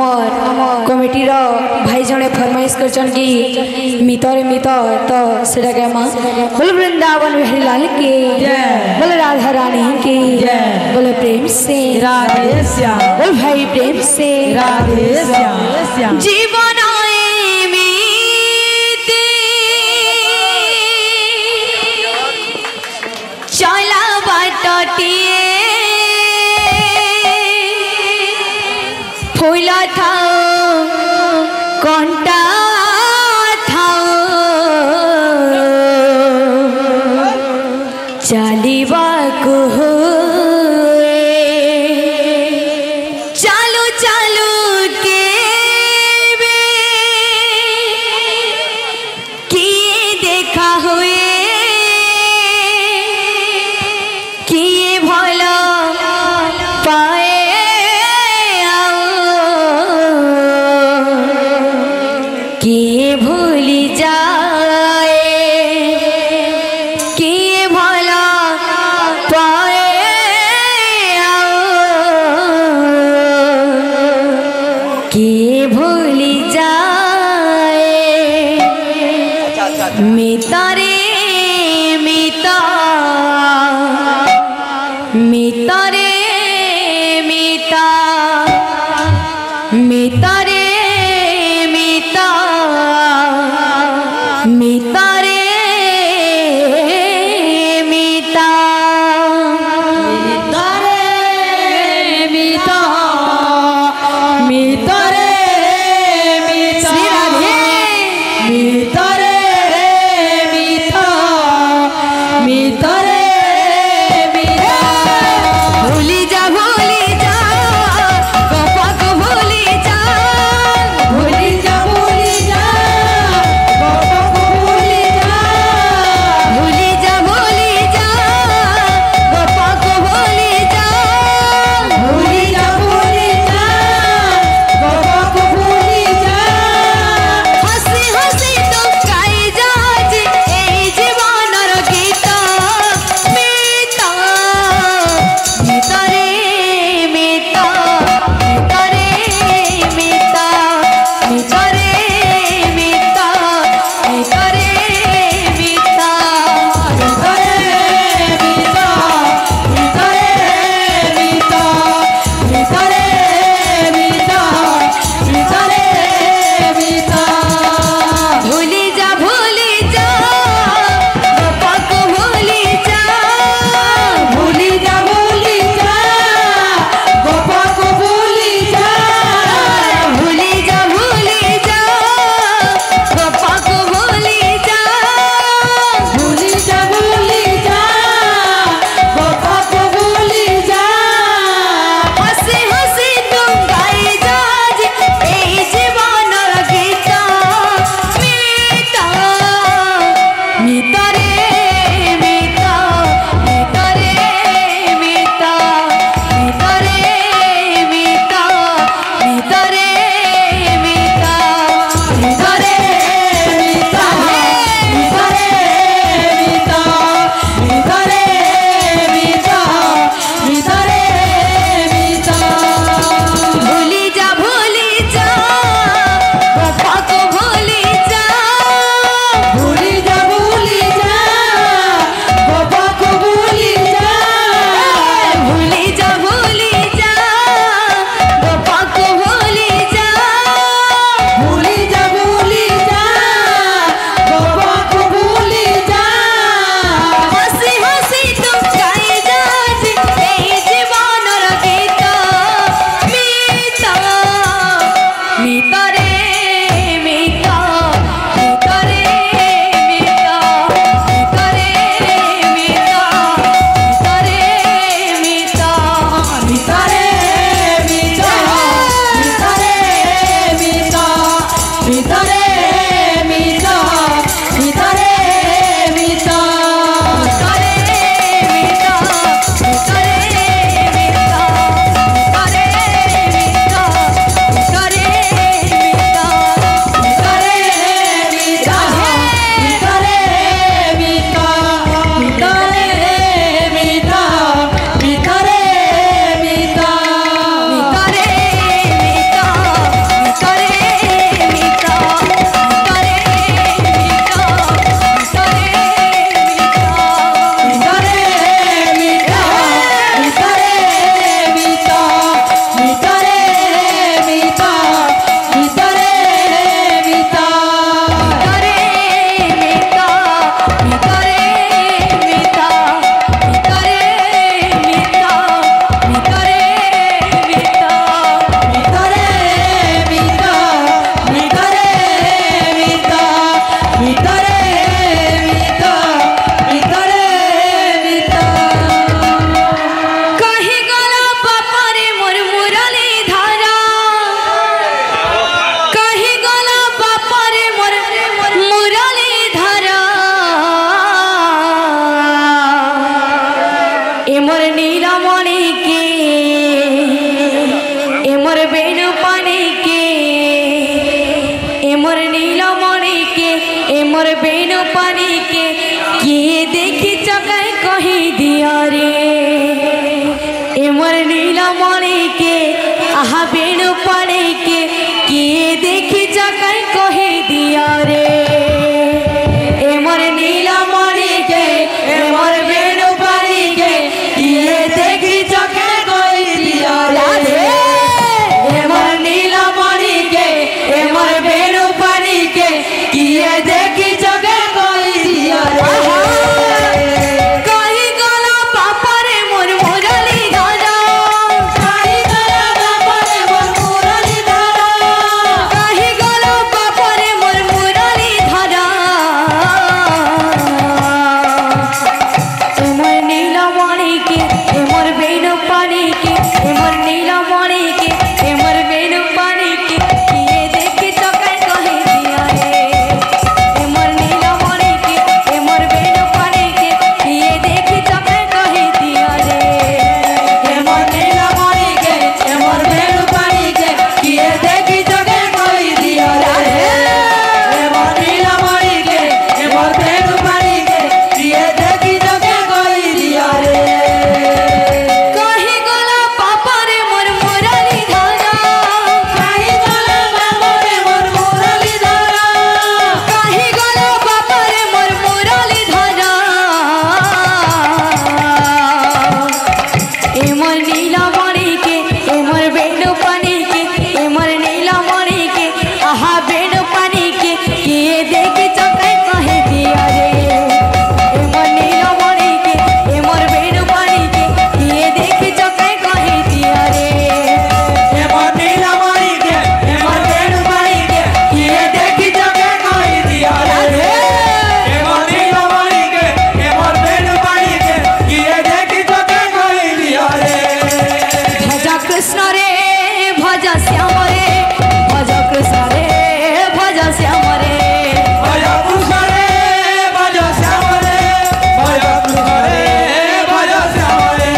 हमर कमिटी रो भाई जने फरमाइश करछन कि मितरे मित तो सेटा के मां बोल वृंदावन बिहारी लाल की जय बोल राधा रानी की जय बोल प्रेम से राधे श्याम बोल भाई प्रेम से राधे श्याम जीवन चला बाटिए फूल थाओ कंटा थाओ चलिबा को चालू चालू के किए देखा हुए किए भला पाए किए भूली जाए किए भला पाए किए भूली जाए मिता रे मिता मिता रे मिता मिता रे मिता मिता रे मिता मिता रे मिता मिता रे मिता श्री राधे मिता रे मिता मिता रे भूली जा गोपा को भूली जा भूली जा गोपा को भूली कही दिया रे एमर नीला मणि के आहा बेणु पानी के किए देखी जगह कही दिया रे एमर नीला मणि के एमर बेणु पानी के किए देखी जगह कही दिया रे एमर नीला मणि के एमर बेणु पानी के किए देखी जगह कही दिया रे कही गला पापा रे मोर मुरली धरा कही गला पापा रे मोर मुरली धरा कही गला पापा रे मोर मुरली धरा एमर नीला मणि के एमर बेणु पानी के एमर नीला मणि के एमर बेणु पानी के किए देखी चकै कही दिया रे एमर नीला मणि के एमर बेणु पानी के किए देखी चकै कही दिया रे एमर नीला मणि के एमर बेणु पानी के किए देखी चकै कही दिया रे एमर नीला मणि के एमर बेणु पानी के किए देखी चकै कही दिया रे कही गला पापा रे मोर मुरली धरा कही गला पापा रे मोर मुरली धरा कही गला पापा रे मोर मुरली धरा एमर नीला मणि के एमर बेणु पानी के एमर नीला मणि के आहा बेणु पानी के किए देखी चकै कही दिया रे एमर नीला मणि के एमर बेणु पानी के किए देखी चकै कही दिया रे एमर नीला मणि के एमर बेणु पानी के किए देखी चकै कही दिया रे एमर नीला मणि के एमर बेणु पानी के किए देखी चकै कही दिया रे भज कृष्ण रे भज श्याम रे भज कृष्ण रे भज श्याम रे भज कृष्ण रे भज श्याम रे भज कृष्ण रे भज श्याम रे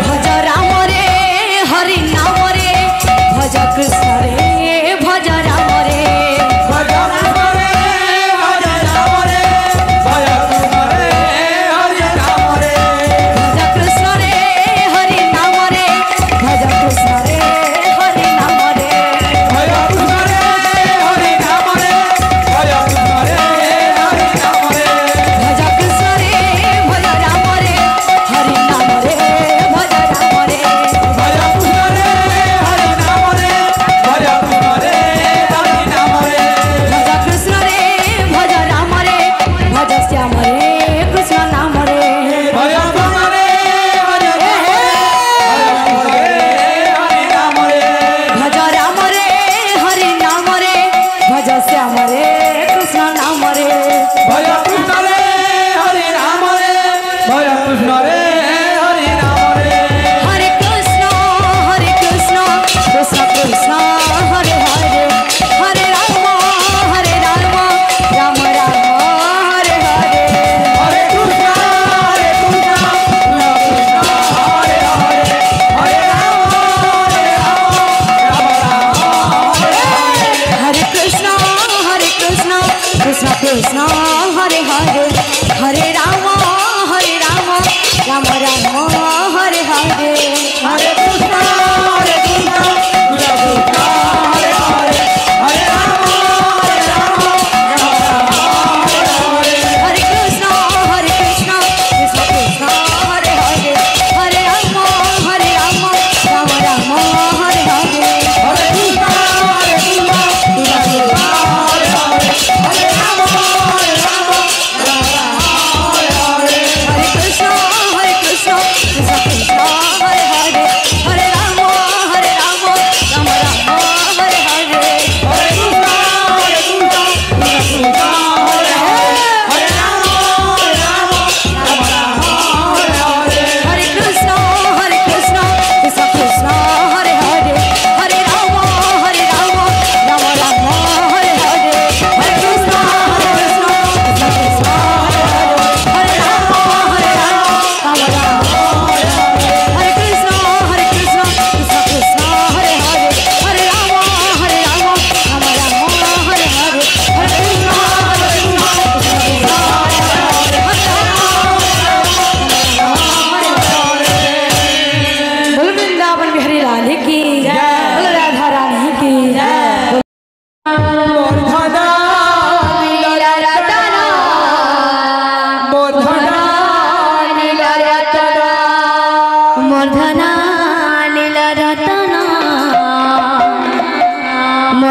भज राम रे हरि नाम रे भज कृष्ण रे भज राम रे भज राम रे भज राम रे भज कृष्ण रे हरि राम रे भज कृष्ण रे हरि नाम रे भज कृष्ण रे हरि नाम रे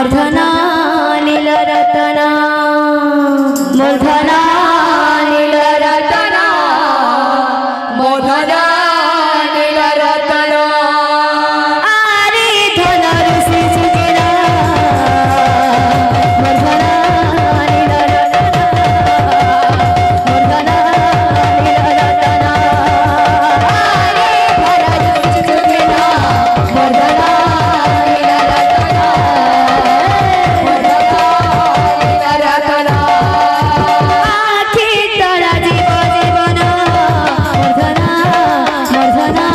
मूर्धना नीलरतना मूर्धना नीलरतना मूर्धना नीलरतना आरे धनरु से झुकेना मूर्धना नीलरतना मूर्धना नीलरतना आरे धनरु से झुकेना मूर्धना नीलरतना मूर्धना नीलरतना आखि तोरा जीव जीवन मूर्धना मूर्धना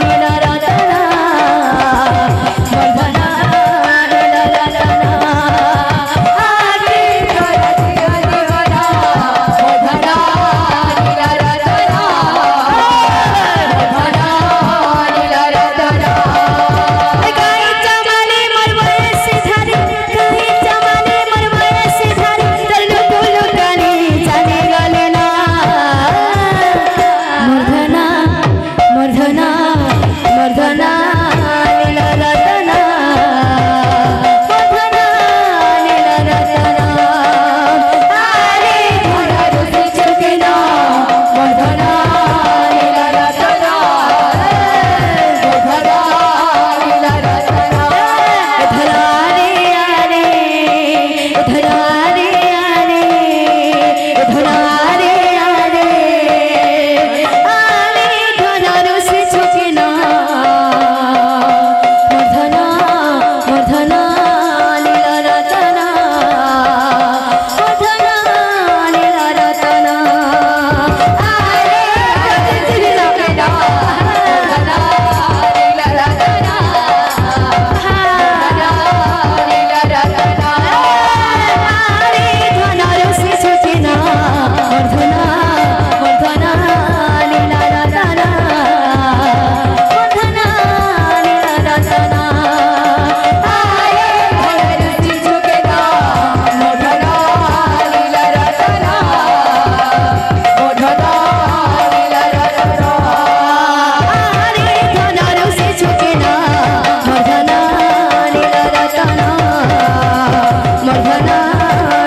नीलरतना मूर्धना नीलरतना आखि तोरा जीव जीवन मूर्धना नीलरतना मूर्धना नीलरतना गाई चमाने मरवय से धारी गाई चमाने मरवय से धारी तल्लु कुलु कानी जाने गलेना मूर्धना मूर्धना मूर्धना नीलरतना मूर्धना नीलरतना आरे धनरु से झुकेना मूर्धना नीलरतना मूर्धना नीलरतना धरारे आरे धरारे आरे धरारे आरे आरे धनरु से झुकेना मूर्धना मूर्धना नीलरतना मूर्धना नीलरतना आरे झुकेना मूर्धना नीलरतना नीलरतना आरे धनरु से झुकेना मूर्धना मूर्धना नीलरतना मूर्धना नीलरतना आरे धनरु से झुकेना मूर्धना नीलरतना मूर्धना नीलरतना आरे धनरु से झुकेना मूर्धना नीलरतना मूर्धना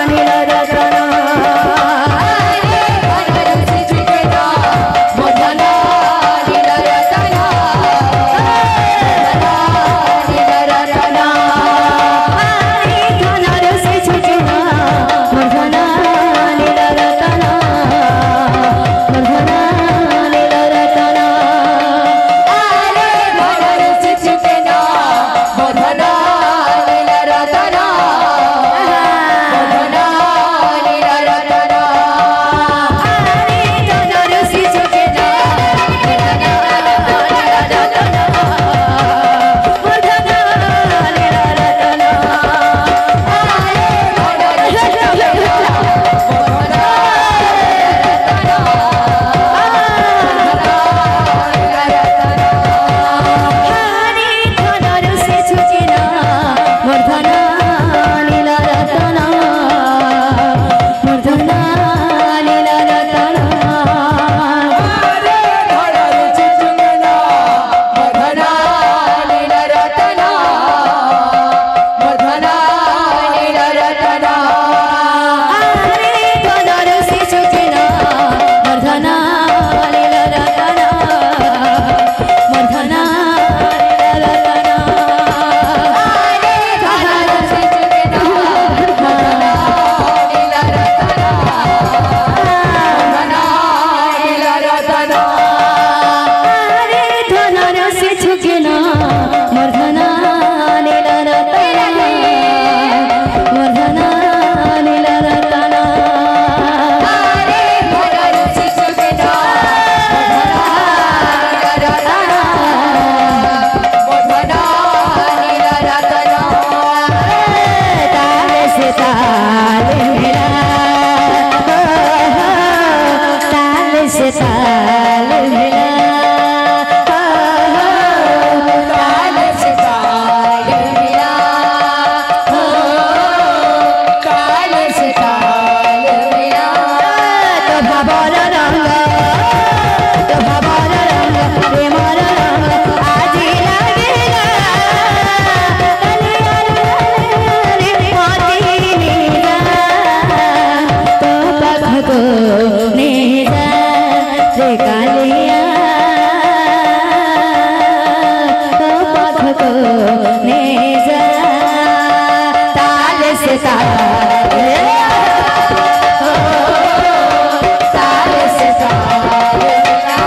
नीलरतना आरे धनरु से झुकेना मूर्धना नीलरतना नीलरतना आरे धनरु से झुकेना मूर्धना नीलरतना मूर्धना नीलरतना आरे धनरु से झुकेना मूर्धना नीलरतना मूर्धना नीलरतना आरे धनरु से झुकेना मूर्धना नीलरतना मूर्धना नीलरतना आरे धनरु से झुकेना मूर्धना आरे धनरु से झुकेना मूर्धना नीलरतना मूर्धना नीलरतना आरे धनरु से झुकेना मूर्धना नीलरतना मूर्धना नीलरतना आरे धनरु से झुकेना मूर्धना नीलरतना मूर्धना नीलरतना आरे धनरु से झुकेना मूर्धना नीलरतना मूर्धना नीलरतना आरे धनरु से झुकेना मूर्धना नीलरतना मूर्धना नीलरतना आरे धनरु से झुकेना मूर्धना नीलरतना ताल से ताल मिला ताल से ताल मिला ताल से ताल मिला ताल से ताल मिला तो भवर रंग प्रेमर रंग आजी लागेला से ताल मिला, ताल से ताल मिला,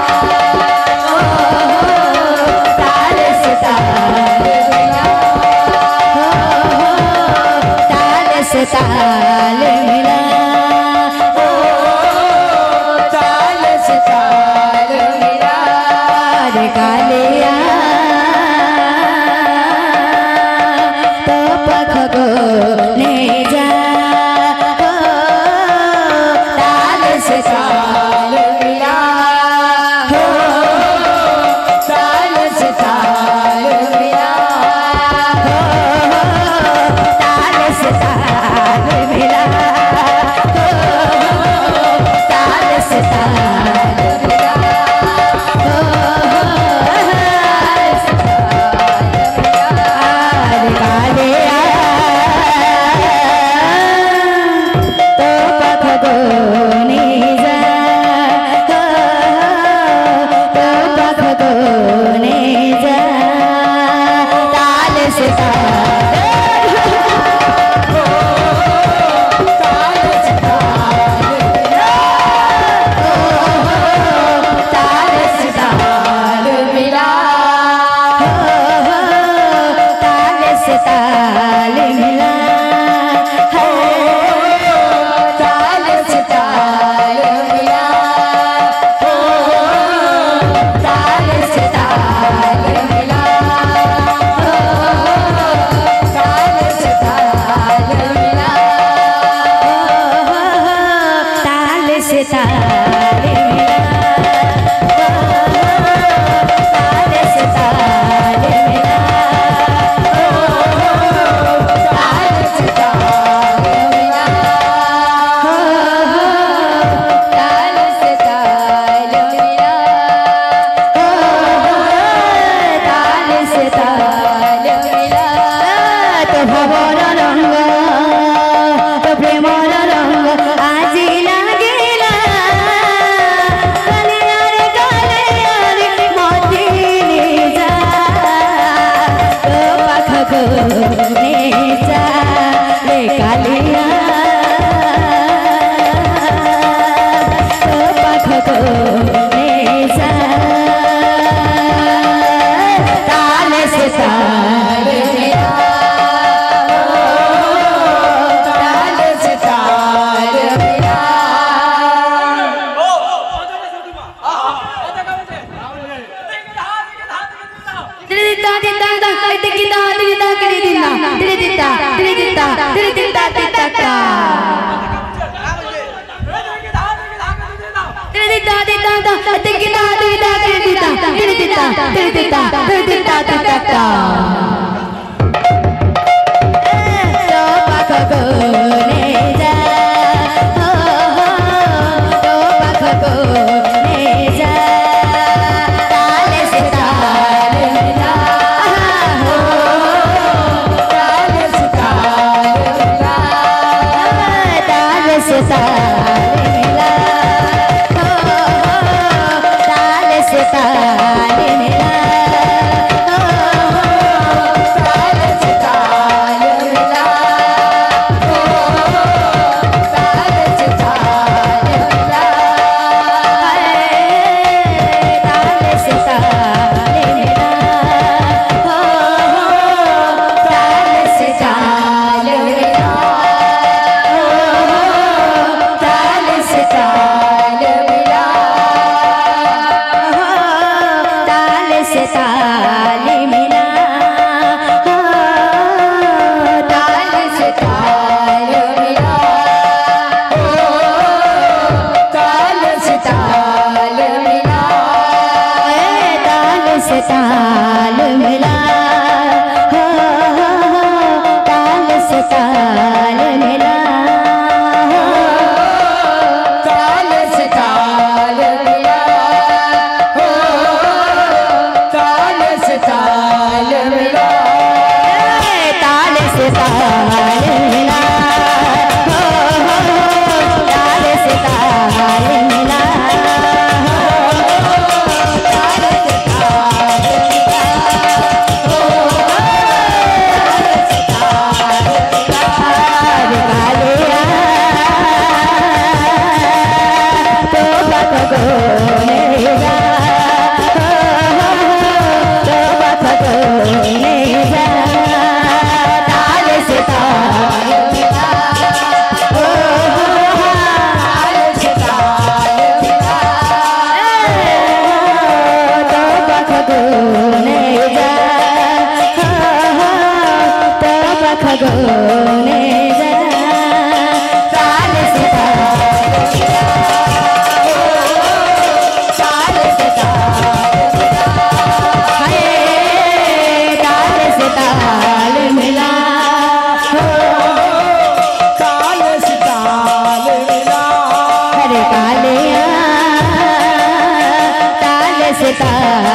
ताल से ताल मिला, ताल से ताल मिला, ताल से ताल मिला। रे कालिया तो पख को ले जा, ताल से ताल मिला, ताल से ताल मिला, ताल से ताल मिला, ताल से ताल मिला, भगोने जरा ताल से ताल मिला ताल से ताल मिला ताल से ताल मिला हरे कालिया ताल से ताल